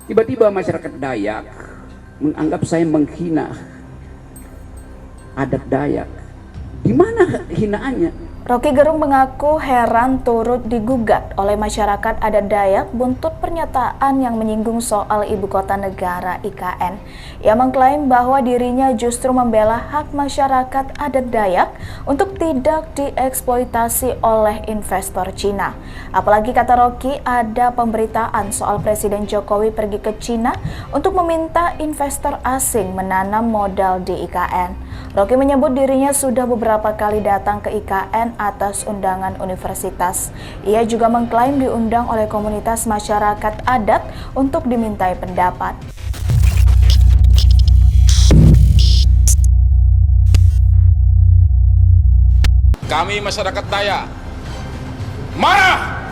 Tiba-tiba masyarakat Dayak menganggap saya menghina adat Dayak. Di mana hinaannya? Roky Gerung mengaku heran turut digugat oleh masyarakat adat Dayak buntut pernyataan yang menyinggung soal ibu kota negara IKN. Ia mengklaim bahwa dirinya justru membela hak masyarakat adat Dayak untuk tidak dieksploitasi oleh investor Cina. Apalagi kata Roky, ada pemberitaan soal Presiden Jokowi pergi ke Cina untuk meminta investor asing menanam modal di IKN. Roky menyebut dirinya sudah beberapa kali datang ke IKN atas undangan universitas. Ia juga mengklaim diundang oleh komunitas masyarakat adat untuk dimintai pendapat. Kami masyarakat Dayak marah.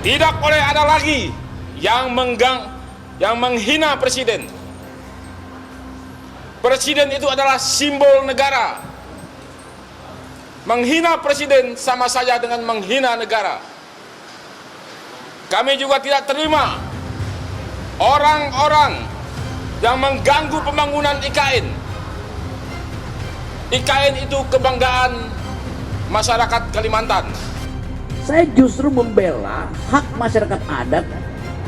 Tidak boleh ada lagi yang menghina presiden. Presiden itu adalah simbol negara. Menghina presiden sama saja dengan menghina negara. Kami juga tidak terima orang-orang yang mengganggu pembangunan IKN. IKN itu kebanggaan masyarakat Kalimantan. Saya justru membela hak masyarakat adat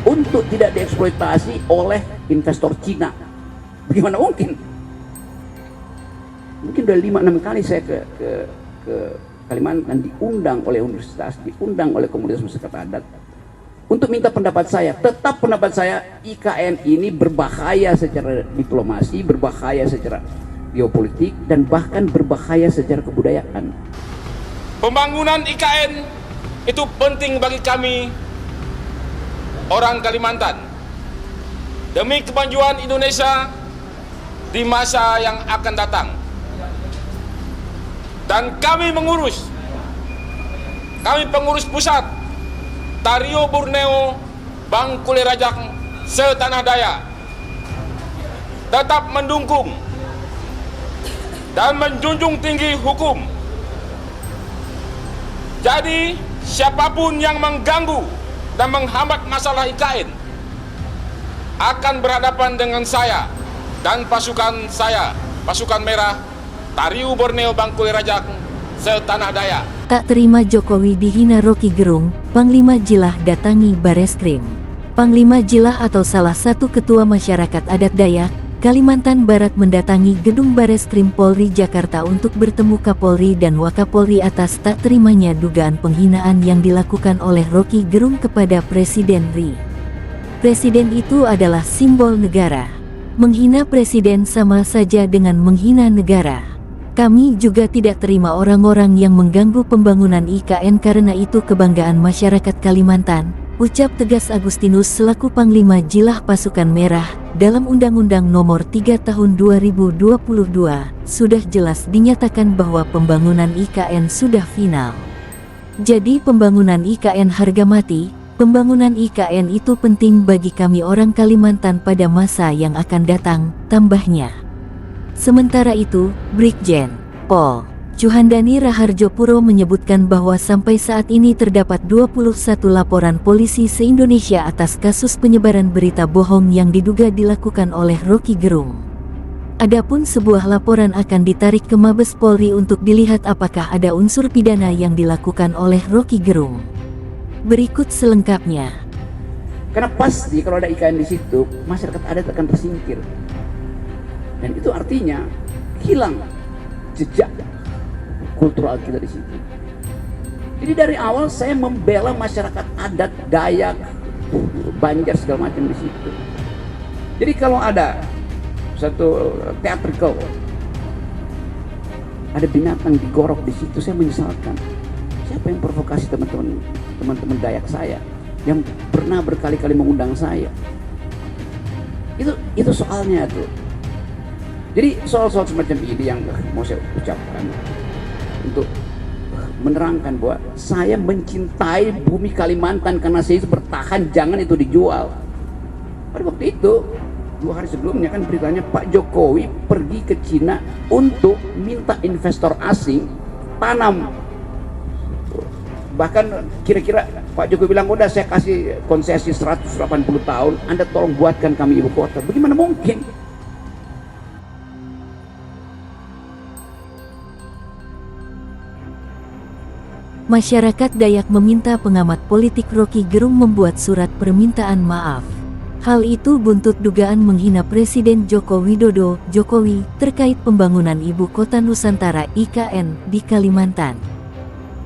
untuk tidak dieksploitasi oleh investor Cina. Bagaimana mungkin? Mungkin udah 5-6 kali saya ke Kalimantan, diundang oleh universitas, diundang oleh komunitas masyarakat adat untuk minta pendapat saya. Tetap pendapat saya, IKN ini berbahaya secara diplomasi, berbahaya secara geopolitik, dan bahkan berbahaya secara kebudayaan. Pembangunan IKN itu penting bagi kami orang Kalimantan demi kemajuan Indonesia di masa yang akan datang. Dan kami pengurus pusat Tario Borneo Bangkule Rajak setanah Dayak tetap mendukung dan menjunjung tinggi hukum. Jadi siapapun yang mengganggu dan menghambat masalah IKN akan berhadapan dengan saya dan pasukan saya, pasukan merah Tario Borneo Bangkule Rajak setanah Dayak. Tak terima Jokowi dihina, Roky Gerung, Panglima Jilah datangi Bareskrim. Panglima Jilah atau salah satu ketua masyarakat adat Dayak, Kalimantan Barat mendatangi gedung Bareskrim Polri Jakarta untuk bertemu Kapolri dan Wakapolri atas tak terimanya dugaan penghinaan yang dilakukan oleh Roky Gerung kepada Presiden RI. Presiden itu adalah simbol negara. Menghina presiden sama saja dengan menghina negara. Kami juga tidak terima orang-orang yang mengganggu pembangunan IKN karena itu kebanggaan masyarakat Kalimantan, ucap tegas Agustinus selaku Panglima Jilah Pasukan Merah. Dalam Undang-Undang Nomor 3 Tahun 2022, sudah jelas dinyatakan bahwa pembangunan IKN sudah final. Jadi pembangunan IKN harga mati, pembangunan IKN itu penting bagi kami orang Kalimantan pada masa yang akan datang, tambahnya. Sementara itu, Brigjen Pol Juhandani Raharjopuro menyebutkan bahwa sampai saat ini terdapat 21 laporan polisi se-Indonesia atas kasus penyebaran berita bohong yang diduga dilakukan oleh Roky Gerung. Adapun sebuah laporan akan ditarik ke Mabes Polri untuk dilihat apakah ada unsur pidana yang dilakukan oleh Roky Gerung. Berikut selengkapnya. Karena pasti kalau ada IKN di situ, masyarakat adat akan tersingkir. Dan itu artinya hilang jejak kultural kita di situ. Jadi dari awal saya membela masyarakat adat Dayak, Banjar segala macam di situ. Jadi kalau ada satu theatrical, ada binatang digorok di situ, saya menyesalkan. Siapa yang provokasi teman-teman Dayak saya yang pernah berkali-kali mengundang saya? Itu soalnya tuh. Jadi soal-soal semacam ini yang mau saya ucapkan untuk menerangkan bahwa saya mencintai bumi Kalimantan karena saya bertahan jangan itu dijual. Pada waktu itu 2 hari sebelumnya kan beritanya Pak Jokowi pergi ke Cina untuk minta investor asing tanam Bahkan kira-kira Pak Jokowi bilang, udah saya kasih konsesi 180 tahun, Anda tolong buatkan kami ibu kota. Bagaimana mungkin? Masyarakat Dayak meminta pengamat politik Rocky Gerung membuat surat permintaan maaf. Hal itu buntut dugaan menghina Presiden Joko Widodo, Jokowi, terkait pembangunan Ibu Kota Nusantara (IKN) di Kalimantan.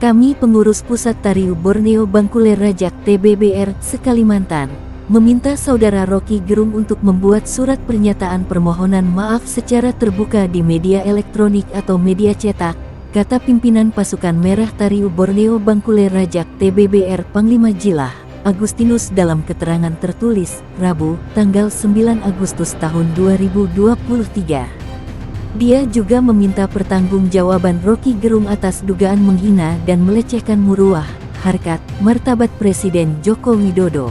Kami pengurus Pusat Tariu Borneo Bangkuler Rajak TBBR se-Kalimantan, meminta Saudara Rocky Gerung untuk membuat surat pernyataan permohonan maaf secara terbuka di media elektronik atau media cetak, kata pimpinan pasukan Merah Tariu Borneo Bangkuler Rajak TBBR Panglima Jilah, Agustinus dalam keterangan tertulis, Rabu, tanggal 9 Agustus tahun 2023. Dia juga meminta pertanggungjawaban Rocky Gerung atas dugaan menghina dan melecehkan muruah, harkat, martabat Presiden Joko Widodo.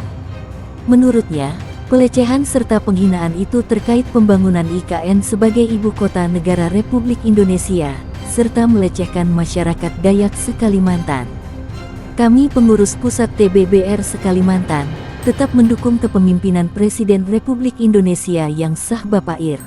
Menurutnya, pelecehan serta penghinaan itu terkait pembangunan IKN sebagai ibu kota negara Republik Indonesia, serta melecehkan masyarakat Dayak se-Kalimantan. Kami pengurus pusat TBBR se-Kalimantan, tetap mendukung kepemimpinan Presiden Republik Indonesia yang sah Bapak Ir.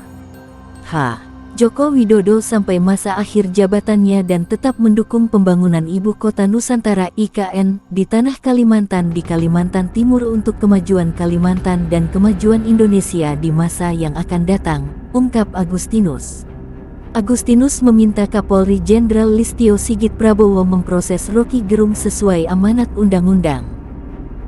Joko Widodo sampai masa akhir jabatannya dan tetap mendukung pembangunan Ibu Kota Nusantara (IKN) di Tanah Kalimantan di Kalimantan Timur untuk kemajuan Kalimantan dan kemajuan Indonesia di masa yang akan datang, ungkap Agustinus. Agustinus meminta Kapolri Jenderal Listio Sigit Prabowo memproses Rocky Gerung sesuai amanat undang-undang.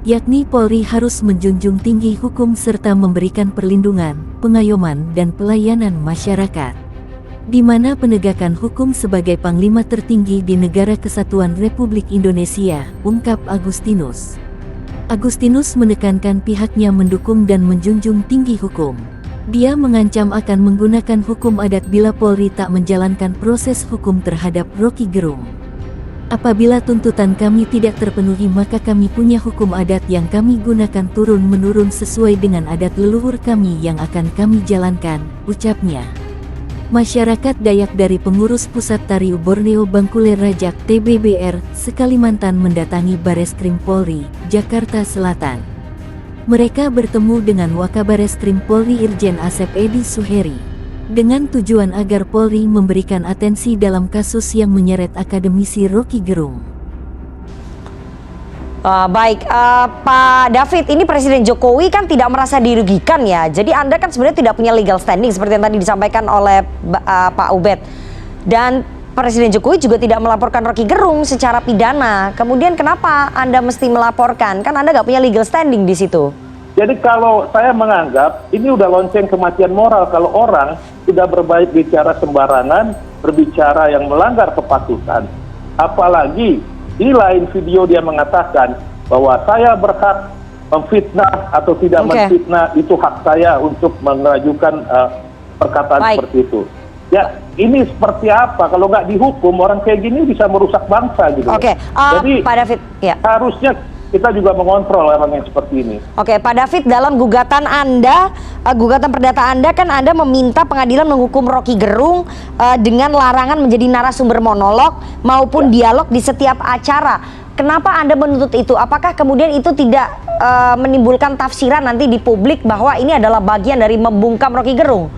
Yakni Polri harus menjunjung tinggi hukum serta memberikan perlindungan, pengayoman dan pelayanan masyarakat. Di mana penegakan hukum sebagai panglima tertinggi di Negara Kesatuan Republik Indonesia, ungkap Agustinus. Agustinus menekankan pihaknya mendukung dan menjunjung tinggi hukum. Dia mengancam akan menggunakan hukum adat bila Polri tak menjalankan proses hukum terhadap Rocky Gerung. Apabila tuntutan kami tidak terpenuhi maka kami punya hukum adat yang kami gunakan turun-menurun sesuai dengan adat leluhur kami yang akan kami jalankan, ucapnya. Masyarakat Dayak dari pengurus Pusat Tariu Borneo Bangkuler Rajak TBBR se-Kalimantan mendatangi Bareskrim Polri, Jakarta Selatan. Mereka bertemu dengan Wakabareskrim Polri Irjen Asep Edi Suheri, dengan tujuan agar Polri memberikan atensi dalam kasus yang menyeret akademisi Rocky Gerung. Baik, Pak David, ini Presiden Jokowi kan tidak merasa dirugikan ya. Jadi Anda kan sebenarnya tidak punya legal standing seperti yang tadi disampaikan oleh Pak Ubed. Dan Presiden Jokowi juga tidak melaporkan Rocky Gerung secara pidana. Kemudian kenapa Anda mesti melaporkan? Kan Anda nggak punya legal standing di situ. Jadi kalau saya menganggap ini udah lonceng kematian moral kalau orang sudah berbaik bicara sembarangan, berbicara yang melanggar kepatutan. Apalagi di lain video dia mengatakan bahwa saya berhak memfitnah atau tidak memfitnah, itu hak saya untuk mengajukan perkataan seperti itu. Ya, ini seperti apa? Kalau nggak dihukum, orang kayak gini bisa merusak bangsa gitu. Jadi Pak David, ya. Harusnya kita juga mengontrol orang yang seperti ini. Pak David, dalam gugatan Anda, gugatan perdata Anda kan Anda meminta pengadilan menghukum Rocky Gerung dengan larangan menjadi narasumber monolog maupun dialog di setiap acara. Kenapa Anda menuntut itu? Apakah kemudian itu tidak menimbulkan tafsiran nanti di publik bahwa ini adalah bagian dari membungkam Rocky Gerung?